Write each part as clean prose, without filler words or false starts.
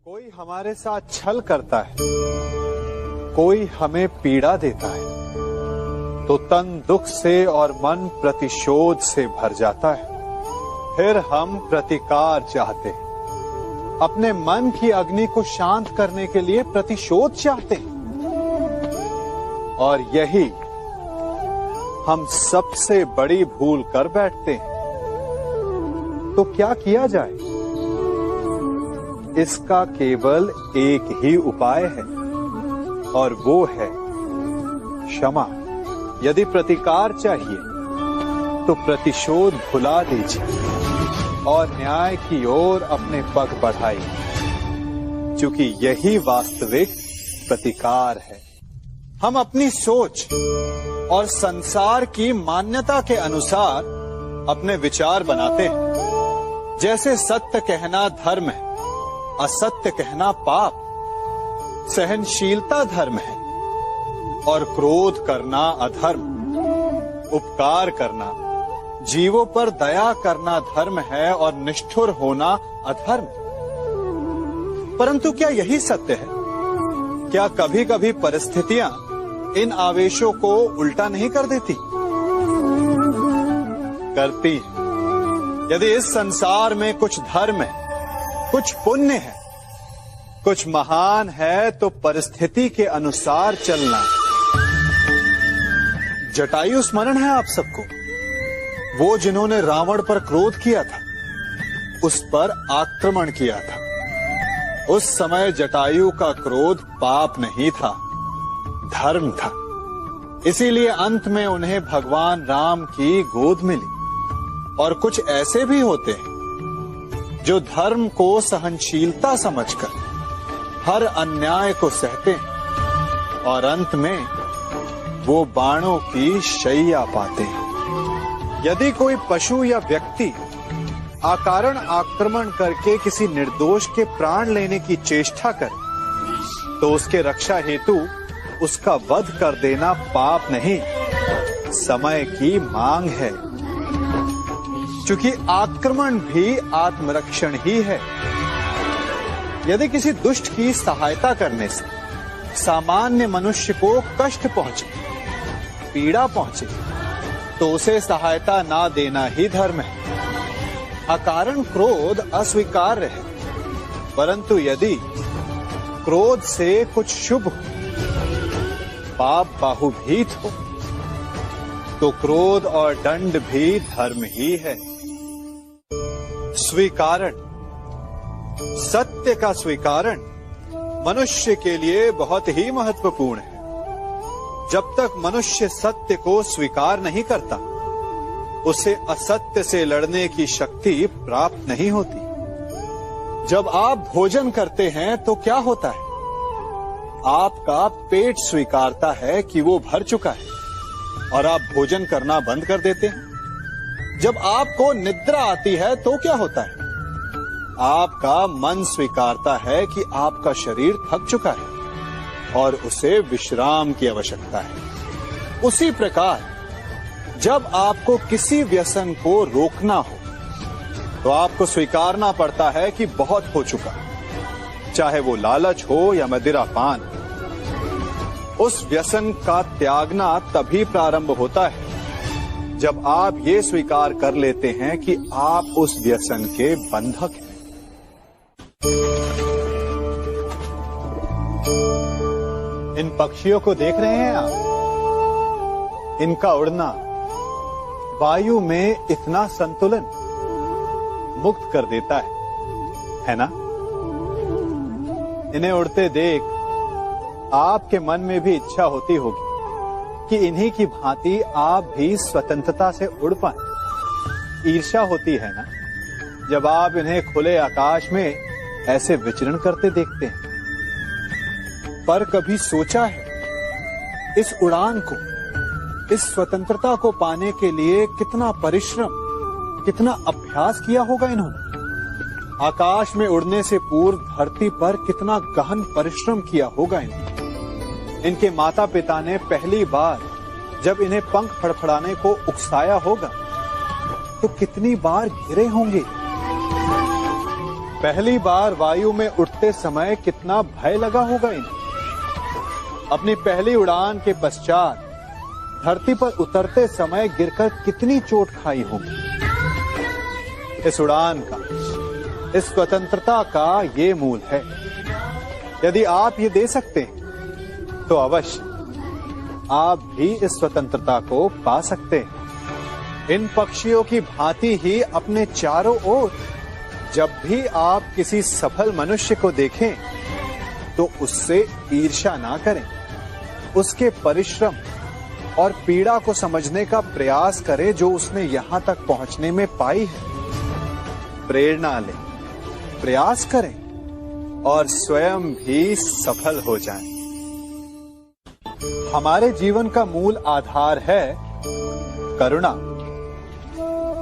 कोई हमारे साथ छल करता है, कोई हमें पीड़ा देता है, तो तन दुख से और मन प्रतिशोध से भर जाता है। फिर हम प्रतिकार चाहते हैं, अपने मन की अग्नि को शांत करने के लिए प्रतिशोध चाहते हैं। और यही हम सबसे बड़ी भूल कर बैठते हैं। तो क्या किया जाए? इसका केवल एक ही उपाय है और वो है क्षमा। यदि प्रतिकार चाहिए तो प्रतिशोध भुला दीजिए और न्याय की ओर अपने पग बढ़ाइए, क्योंकि यही वास्तविक प्रतिकार है। हम अपनी सोच और संसार की मान्यता के अनुसार अपने विचार बनाते हैं। जैसे सत्य कहना धर्म है, असत्य कहना पाप, सहनशीलता धर्म है और क्रोध करना अधर्म, उपकार करना, जीवों पर दया करना धर्म है और निष्ठुर होना अधर्म। परंतु क्या यही सत्य है? क्या कभी कभी परिस्थितियां इन आवेशों को उल्टा नहीं कर देती? करती है। यदि इस संसार में कुछ धर्म है, कुछ पुण्य है, कुछ महान है, तो परिस्थिति के अनुसार चलना। जटायु स्मरण है आप सबको, वो जिन्होंने रावण पर क्रोध किया था, उस पर आक्रमण किया था। उस समय जटायु का क्रोध पाप नहीं था, धर्म था। इसीलिए अंत में उन्हें भगवान राम की गोद मिली। और कुछ ऐसे भी होते हैं जो धर्म को सहनशीलता समझकर हर अन्याय को सहते हैं और अंत में वो बाणों की शैया पाते हैं। यदि कोई पशु या व्यक्ति अकारण आक्रमण करके किसी निर्दोष के प्राण लेने की चेष्टा करे, तो उसके रक्षा हेतु उसका वध कर देना पाप नहीं, समय की मांग है। क्योंकि आक्रमण भी आत्मरक्षण ही है। यदि किसी दुष्ट की सहायता करने से सामान्य मनुष्य को कष्ट पहुंचे, पीड़ा पहुंचे, तो उसे सहायता ना देना ही धर्म है। अकारण क्रोध अस्वीकार्य है, परंतु यदि क्रोध से कुछ शुभ हो, पाप बाहुभीत हो, तो क्रोध और दंड भी धर्म ही है। स्वीकारण, सत्य का स्वीकारण मनुष्य के लिए बहुत ही महत्वपूर्ण है। जब तक मनुष्य सत्य को स्वीकार नहीं करता, उसे असत्य से लड़ने की शक्ति प्राप्त नहीं होती। जब आप भोजन करते हैं तो क्या होता है? आपका पेट स्वीकारता है कि वो भर चुका है और आप भोजन करना बंद कर देते हैं। जब आपको निद्रा आती है तो क्या होता है? आपका मन स्वीकारता है कि आपका शरीर थक चुका है और उसे विश्राम की आवश्यकता है। उसी प्रकार जब आपको किसी व्यसन को रोकना हो, तो आपको स्वीकारना पड़ता है कि बहुत हो चुका, चाहे वो लालच हो या मदिरापान। उस व्यसन का त्यागना तभी प्रारंभ होता है जब आप ये स्वीकार कर लेते हैं कि आप उस व्यसन के बंधक हैं। इन पक्षियों को देख रहे हैं आप? इनका उड़ना वायु में इतना संतुलन मुक्त कर देता है ना? इन्हें उड़ते देख आपके मन में भी इच्छा होती होगी कि इन्हीं की भांति आप भी स्वतंत्रता से उड़ पाएं। ईर्ष्या होती है ना, जब आप इन्हें खुले आकाश में ऐसे विचरण करते देखते हैं। पर कभी सोचा है, इस उड़ान को, इस स्वतंत्रता को पाने के लिए कितना परिश्रम, कितना अभ्यास किया होगा इन्होंने? आकाश में उड़ने से पूर्व धरती पर कितना गहन परिश्रम किया होगा इन्होंने? इनके माता पिता ने पहली बार जब इन्हें पंख फड़फड़ाने को उकसाया होगा, तो कितनी बार घिरे होंगे। पहली बार वायु में उड़ते समय कितना भय लगा होगा इन्हें। अपनी पहली उड़ान के पश्चात धरती पर उतरते समय गिरकर कितनी चोट खाई होगी। इस उड़ान का, इस स्वतंत्रता का ये मूल है। यदि आप ये दे सकते हैं तो अवश्य आप भी इस स्वतंत्रता को पा सकते हैं। इन पक्षियों की भांति ही अपने चारों ओर जब भी आप किसी सफल मनुष्य को देखें तो उससे ईर्ष्या ना करें। उसके परिश्रम और पीड़ा को समझने का प्रयास करें जो उसने यहां तक पहुंचने में पाई है। प्रेरणा लें, प्रयास करें और स्वयं भी सफल हो जाएं। हमारे जीवन का मूल आधार है करुणा।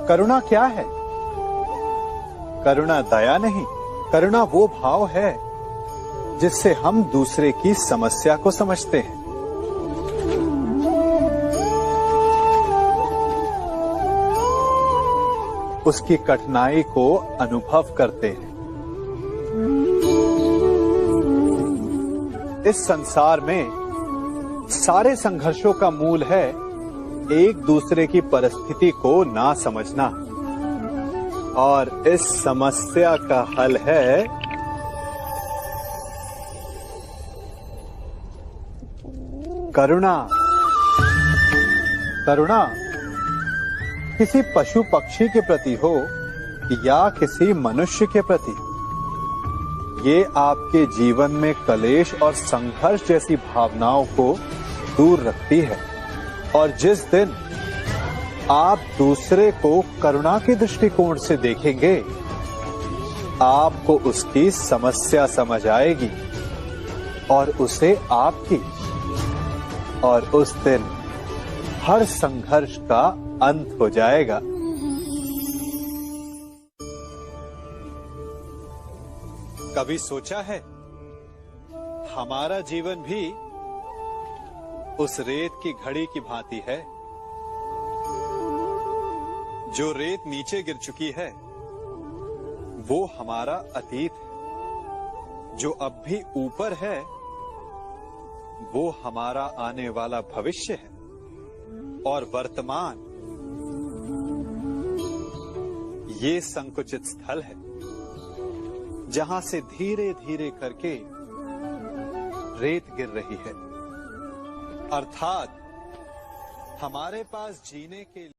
करुणा क्या है? करुणा दया नहीं, करुणा वो भाव है जिससे हम दूसरे की समस्या को समझते हैं। उसकी कठिनाई को अनुभव करते हैं। इस संसार में सारे संघर्षों का मूल है एक दूसरे की परिस्थिति को ना समझना, और इस समस्या का हल है करुणा। करुणा किसी पशु पक्षी के प्रति हो या किसी मनुष्य के प्रति, ये आपके जीवन में कलेश और संघर्ष जैसी भावनाओं को दूर रखती है। और जिस दिन आप दूसरे को करुणा के दृष्टिकोण से देखेंगे, आपको उसकी समस्या समझ आएगी और उसे आपकी, और उस दिन हर संघर्ष का अंत हो जाएगा। कभी सोचा है हमारा जीवन भी उस रेत की घड़ी की भांति है? जो रेत नीचे गिर चुकी है वो हमारा अतीत है, जो अब भी ऊपर है वो हमारा आने वाला भविष्य है, और वर्तमान ये संकुचित स्थल है जहां से धीरे धीरे करके रेत गिर रही है। अर्थात हमारे पास जीने के लिए